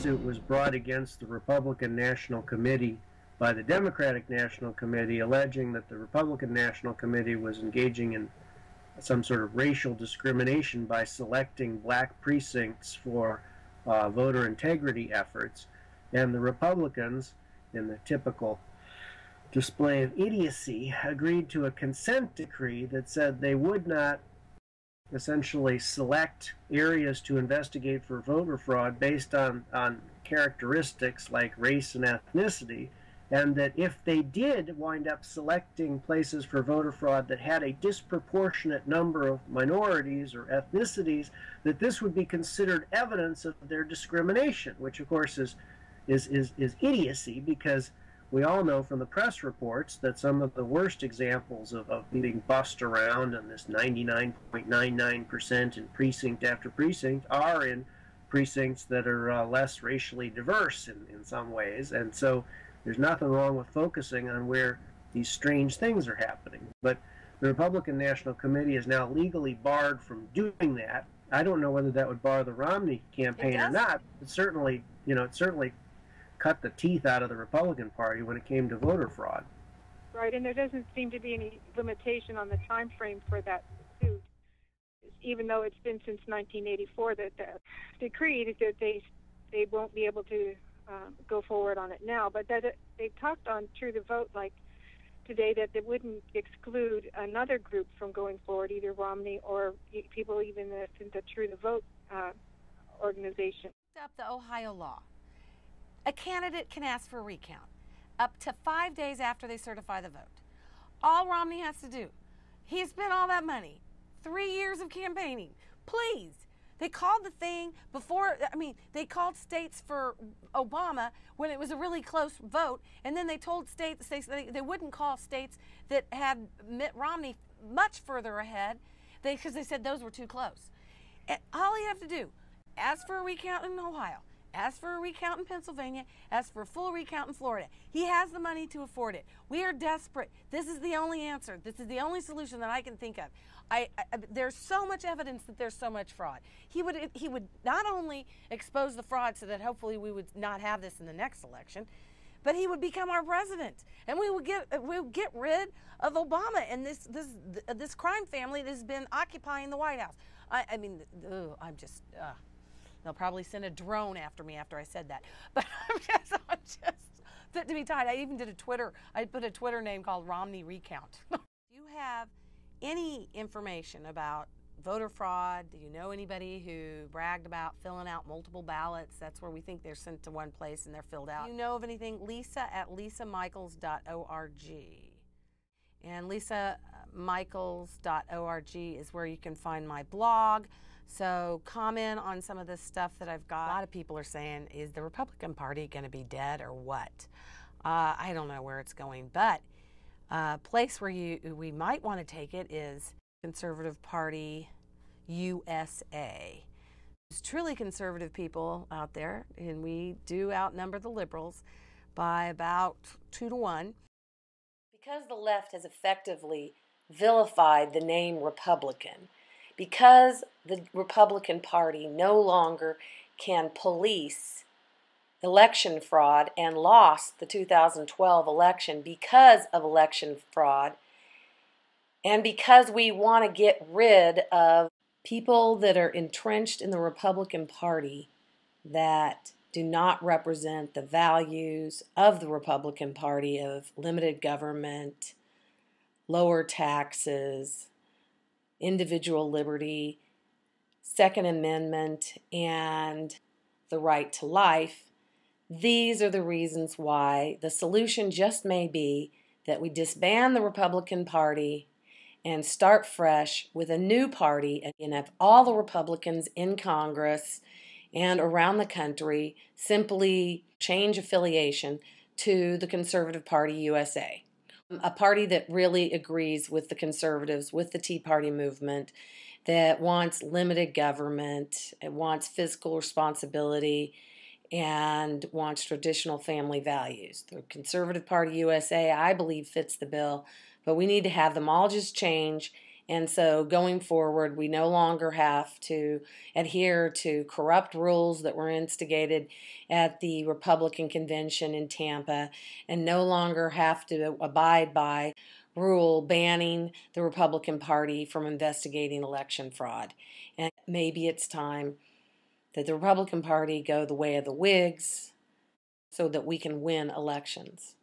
lawsuit was brought against the Republican National Committee by the Democratic National Committee, alleging that the Republican National Committee was engaging in some sort of racial discrimination by selecting black precincts for voter integrity efforts. And the Republicans, in the typical display of idiocy, agreed to a consent decree that said they would not essentially select areas to investigate for voter fraud based on characteristics like race and ethnicity, and that if they did wind up selecting places for voter fraud that had a disproportionate number of minorities or ethnicities, that this would be considered evidence of their discrimination, which of course is idiocy, because we all know from the press reports that some of the worst examples of being bussed around and this 99.99% in precinct after precinct are in precincts that are less racially diverse in some ways. And so there's nothing wrong with focusing on where these strange things are happening. But the Republican National Committee is now legally barred from doing that. I don't know whether that would bar the Romney campaign or not. It certainly, it certainly cut the teeth out of the Republican Party when it came to voter fraud. Right, and there doesn't seem to be any limitation on the time frame for that suit, even though it's been since 1984 that decreed that they won't be able to go forward on it now. But that they talked on True the Vote like today that they wouldn't exclude another group from going forward, either Romney or people even in the True the Vote organization. Up the Ohio law. A candidate can ask for a recount up to 5 days after they certify the vote. All Romney has to do, he spent all that money, 3 years of campaigning. Please. They called the thing before, they called states for Obama when it was a really close vote, and then they told states they wouldn't call states that had Mitt Romney much further ahead because they said those were too close. And all you have to do, ask for a recount in Ohio, ask for a recount in Pennsylvania, ask for a full recount in Florida. He has the money to afford it. We are desperate. This is the only answer. This is the only solution that I can think of. There's so much evidence that there's so much fraud. He would not only expose the fraud so that hopefully we would not have this in the next election, but he would become our president, and we would get rid of Obama and this crime family that has been occupying the White House. They'll probably send a drone after me after I said that. But I'm just fit to be tied. I even did I put a Twitter name called Romney Recount. Do you have any information about voter fraud? Do you know anybody who bragged about filling out multiple ballots? That's where we think they're sent to one place and they're filled out. Do you know of anything? Lisa at lisamichaels.org. And lisamichaels.org is where you can find my blog. So comment on some of the stuff that I've got. A lot of people are saying, is the Republican Party going to be dead or what? I don't know where it's going, but a place where we might want to take it is Conservative Party USA. There's truly conservative people out there, and we do outnumber the liberals by about 2 to 1. Because the left has effectively vilified the name Republican, because the Republican Party no longer can police election fraud and lost the 2012 election because of election fraud, and because we want to get rid of people that are entrenched in the Republican Party that do not represent the values of the Republican Party of limited government, lower taxes, individual liberty, Second Amendment, and the right to life. These are the reasons why the solution just may be that we disband the Republican Party and start fresh with a new party and have all the Republicans in Congress and around the country simply change affiliation to the Conservative Party USA. A party that really agrees with the conservatives, with the Tea Party movement, that wants limited government, it wants fiscal responsibility, and wants traditional family values. The Conservative Party USA, I believe, fits the bill, but we need to have them all just change And so going forward, we no longer have to adhere to corrupt rules that were instigated at the Republican convention in Tampa, and no longer have to abide by rule banning the Republican Party from investigating election fraud. And maybe it's time that the Republican Party go the way of the Whigs so that we can win elections.